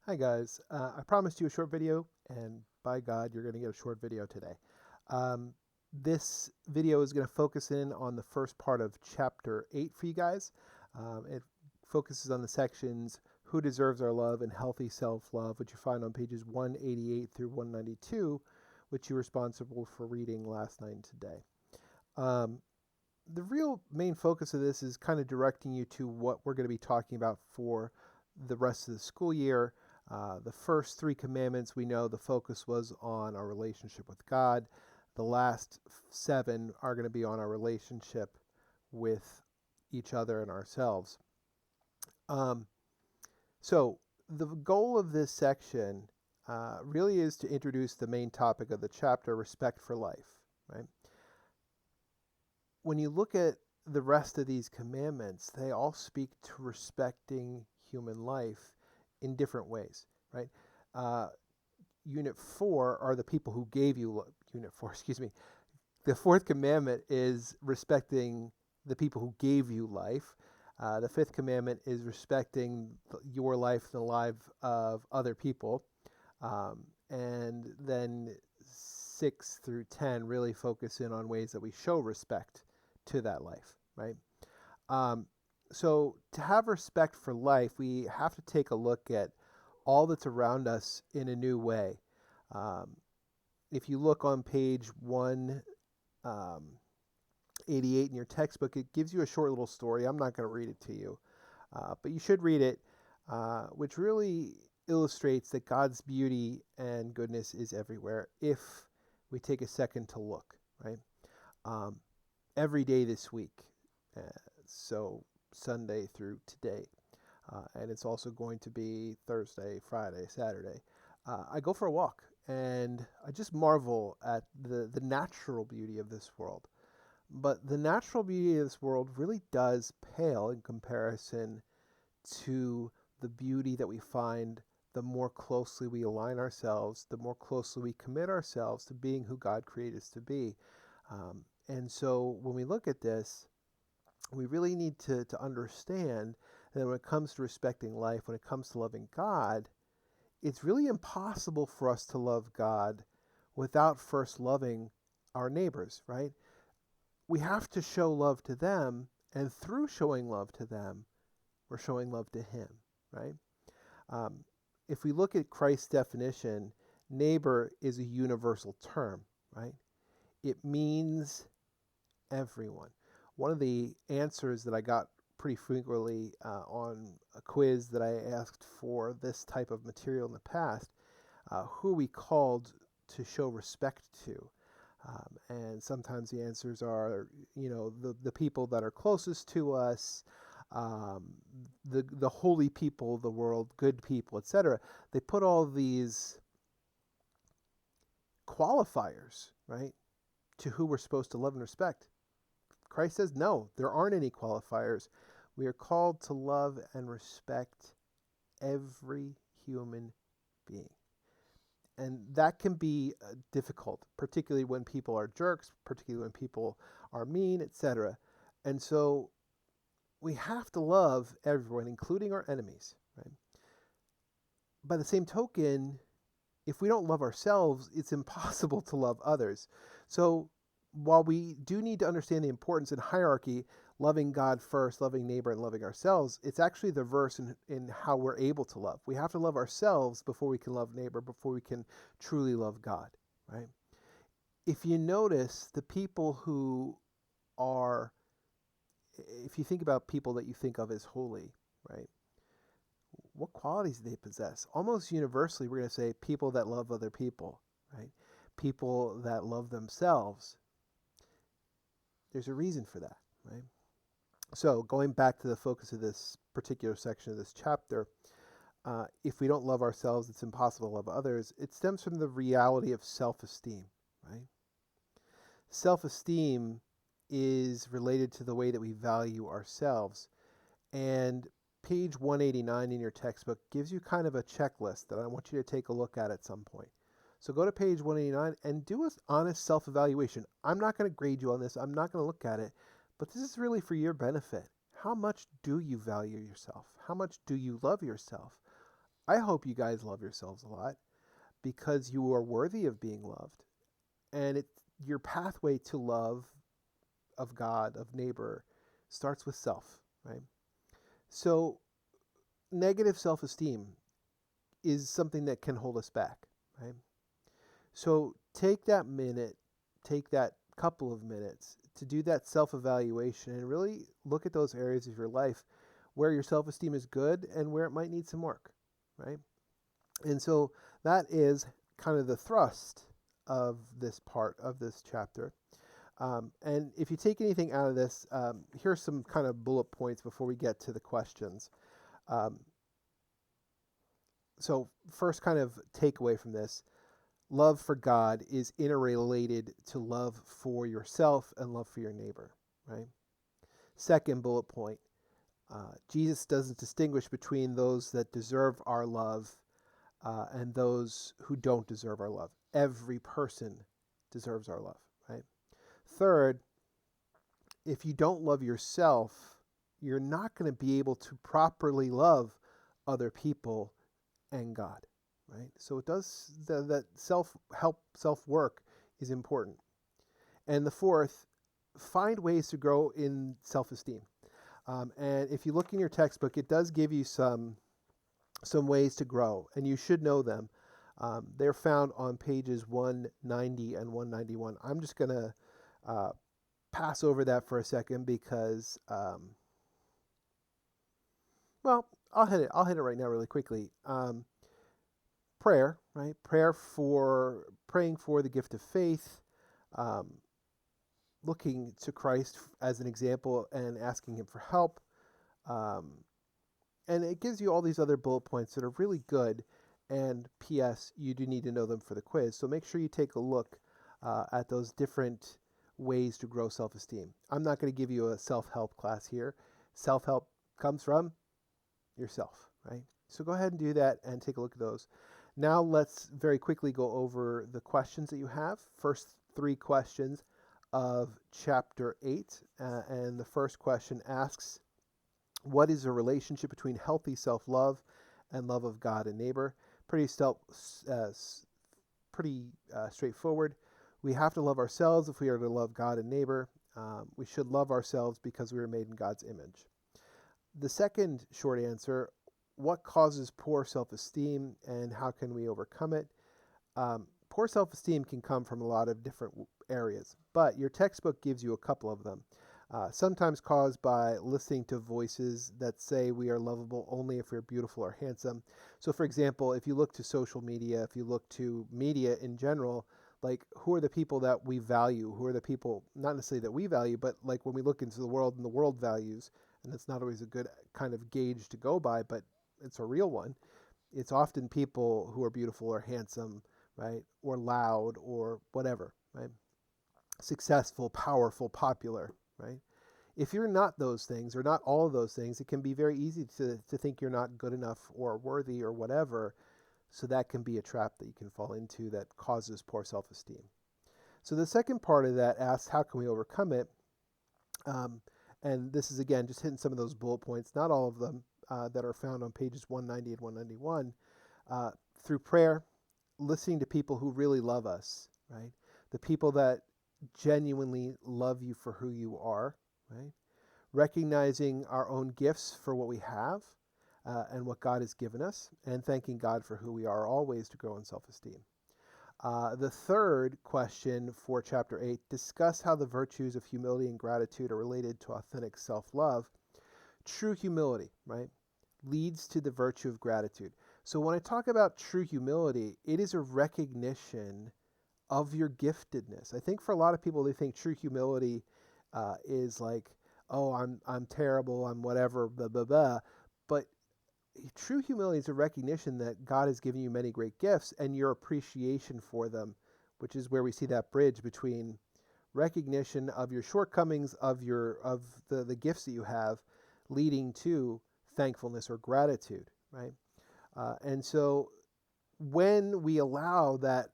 Hi guys, I promised you a short video, and by God, you're going to get a short video today. Um, this video is going to focus in on the first part of chapter 8 for you guys. It focuses on the sections Who Deserves Our Love and Healthy Self-Love, which you find on pages 188 through 192, which you were responsible for reading last night and today. Um, the real main focus of this is kind of directing you to what we're going to be talking about for the rest of the school year. The first three commandments, we know the focus was on our relationship with God. The last seven are going to be on our relationship with each other and ourselves. Um, so, the goal of this section really is to introduce the main topic of the chapter, respect for life, right? When you look at the rest of these commandments, they all speak to respecting human life in different ways, right? Uh, Unit 4 are the people who gave you, Unit 4, excuse me. The fourth commandment is respecting the people who gave you life. The fifth commandment is respecting your life and the life of other people. And then 6 through 10 really focus in on ways that we show respect to that life, right? Um, so to have respect for life, we have to take a look at all that's around us in a new way. Um, if you look on page 188 in your textbook, it gives you a short little story. I'm not going to read it to you, but you should read it, which really illustrates that God's beauty and goodness is everywhere if we take a second to look, right? Um, every day this week. Uh, so Sunday through today. And it's also going to be Thursday, Friday, Saturday. I go for a walk and I just marvel at the natural beauty of this world. But the natural beauty of this world really does pale in comparison to the beauty that we find the more closely we align ourselves, the more closely we commit ourselves to being who God created us to be. And so when we look at this, we really need to understand that when it comes to respecting life, when it comes to loving God, it's really impossible for us to love God without first loving our neighbors, right? We have to show love to them, and through showing love to them, we're showing love to Him, right? Um, if we look at Christ's definition, neighbor is a universal term, right? It means everyone. One of the answers that I got pretty frequently on a quiz that I asked for this type of material in the past, who are we called to show respect to? And sometimes the answers are, the people that are closest to us, um, the holy people of the world, good people, etc. They put all these qualifiers, right, to who we're supposed to love and respect. Christ says, no, there aren't any qualifiers. We are called to love and respect every human being. And that can be difficult, particularly when people are jerks, particularly when people are mean, etc. And so we have to love everyone, including our enemies. Right? By the same token, if we don't love ourselves, it's impossible to love others. So while we do need to understand the importance in hierarchy, loving God first, loving neighbor, and loving ourselves, it's actually the verse in how we're able to love. We have to love ourselves before we can love neighbor, before we can truly love God, right? If you notice, the people who are, if you think about people that you think of as holy, right? What qualities do they possess? Almost universally, we're going to say people that love other people, right? People that love themselves. There's a reason for that, right? So, going back to the focus of this particular section of this chapter, if we don't love ourselves, it's impossible to love others. It stems from the reality of self esteem, right? Self esteem is related to the way that we value ourselves. And page 189 in your textbook gives you kind of a checklist that I want you to take a look at some point. So go to page 189 and do an honest self-evaluation. I'm not going to grade you on this. I'm not going to look at it, but this is really for your benefit. How much do you value yourself? How much do you love yourself? I hope you guys love yourselves a lot because you are worthy of being loved. And your pathway to love of God, of neighbor, starts with self, right? So negative self-esteem is something that can hold us back, right? So take that minute, take that couple of minutes to do that self-evaluation and really look at those areas of your life where your self-esteem is good and where it might need some work, right? And so that is kind of the thrust of this part of this chapter. And if you take anything out of this, here's some kind of bullet points before we get to the questions. Um, so first kind of takeaway from this, love for God is interrelated to love for yourself and love for your neighbor, right? Second bullet point, Jesus doesn't distinguish between those that deserve our love and those who don't deserve our love. Every person deserves our love, right? Third, if you don't love yourself, you're not going to be able to properly love other people and God, right? So it does that self-help, self-work is important. And the fourth, find ways to grow in self-esteem. And if you look in your textbook, it does give you some ways to grow, and you should know them. They're found on pages 190 and 191. I'm just going to pass over that for a second because, well, I'll hit it right now really quickly. Prayer, right? Praying for the gift of faith, looking to Christ as an example and asking him for help. And it gives you all these other bullet points that are really good. And P.S., you do need to know them for the quiz. So make sure you take a look at those different ways to grow self-esteem. I'm not going to give you a self-help class here. Self-help comes from yourself, right? So go ahead and do that and take a look at those. Now let's very quickly go over the questions that you have. First three questions of chapter 8. And the first question asks, what is the relationship between healthy self-love and love of God and neighbor? Pretty straightforward. We have to love ourselves if we are to love God and neighbor. We should love ourselves because we were made in God's image. The second short answer, what causes poor self-esteem and how can we overcome it? Poor self-esteem can come from a lot of different areas, but your textbook gives you a couple of them. Sometimes caused by listening to voices that say we are lovable only if we're beautiful or handsome. So, for example, if you look to social media, if you look to media in general, like who are the people that we value? Who are the people, not necessarily that we value, but like when we look into the world and the world values, and it's not always a good kind of gauge to go by, but it's a real one. It's often people who are beautiful or handsome, right? Or loud or whatever, right? Successful, powerful, popular, right? If you're not those things or not all of those things, it can be very easy to think you're not good enough or worthy or whatever. So that can be a trap that you can fall into that causes poor self-esteem. So the second part of that asks, how can we overcome it? And this is, again, just hitting some of those bullet points, not all of them, that are found on pages 190 and 191. Through prayer, listening to people who really love us, right? The people that genuinely love you for who you are, right? Recognizing our own gifts for what we have and what God has given us, and thanking God for who we are, all ways to grow in self-esteem. The third question for chapter 8, discuss how the virtues of humility and gratitude are related to authentic self-love. True humility, right, leads to the virtue of gratitude. So when I talk about true humility, it is a recognition of your giftedness. I think for a lot of people, they think true humility is like, oh, I'm terrible, I'm whatever, blah, blah, blah. But true humility is a recognition that God has given you many great gifts and your appreciation for them, which is where we see that bridge between recognition of your shortcomings, of the gifts that you have, leading to thankfulness or gratitude, right? And so when we allow that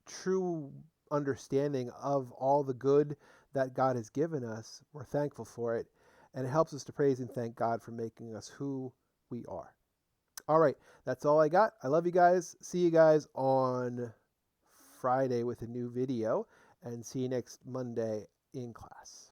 true understanding of all the good that God has given us, we're thankful for it, and it helps us to praise and thank God for making us who we are. All right, that's all I got. I love you guys. See you guys on Friday with a new video, and see you next Monday in class.